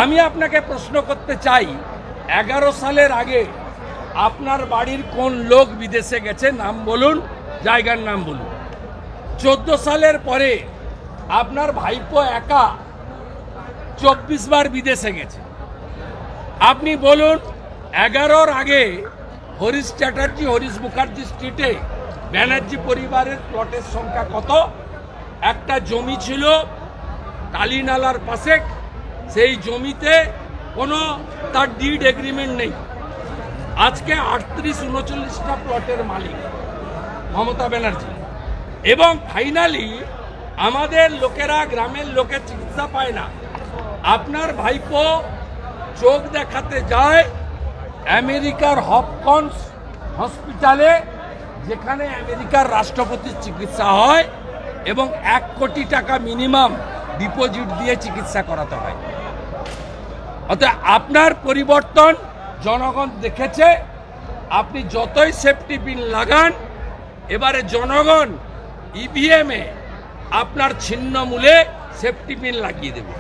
আমি আপনাকে প্রশ্ন করতে চাই, 11 সালের আগে আপনার বাড়ির কোন লোক বিদেশে গেছে নাম বলুন, জায়গার নাম বলুন। 14 সালের পরে আপনার ভাইপো একা 24 বার বিদেশে গেছে। আপনি বলুন 11-র আগে হরিশ চ্যাটার্জি, হরিশ মুখার্জি স্ট্রিটে ব্যানার্জি পরিবারের প্লটের সংখ্যা কত? একটা জমি ছিল কালীনালার পাশে, সেই জমিতে কোনো তার ডিড এগ্রিমেন্ট নেই। আজকে 38-39টা প্লটের মালিক মমতা ব্যানার্জি। এবং ফাইনালি আমাদের লোকেরা, গ্রামের লোকের চিকিৎসা পায় না। আপনার ভাইপো চোখ দেখাতে যায় আমেরিকার হপকন্স হসপিটালে, যেখানে আমেরিকার রাষ্ট্রপতির চিকিৎসা হয় এবং 1 কোটি টাকা মিনিমাম ডিপোজিট দিয়ে চিকিৎসা করাতে হয়। অর্থাৎ আপনার পরিবর্তন জনগণ দেখেছে। আপনি যতই সেফটি পিন লাগান, এবারে জনগণ ইভিএমে আপনার ছিন্নমূলে সেফটি পিন লাগিয়ে দেবে।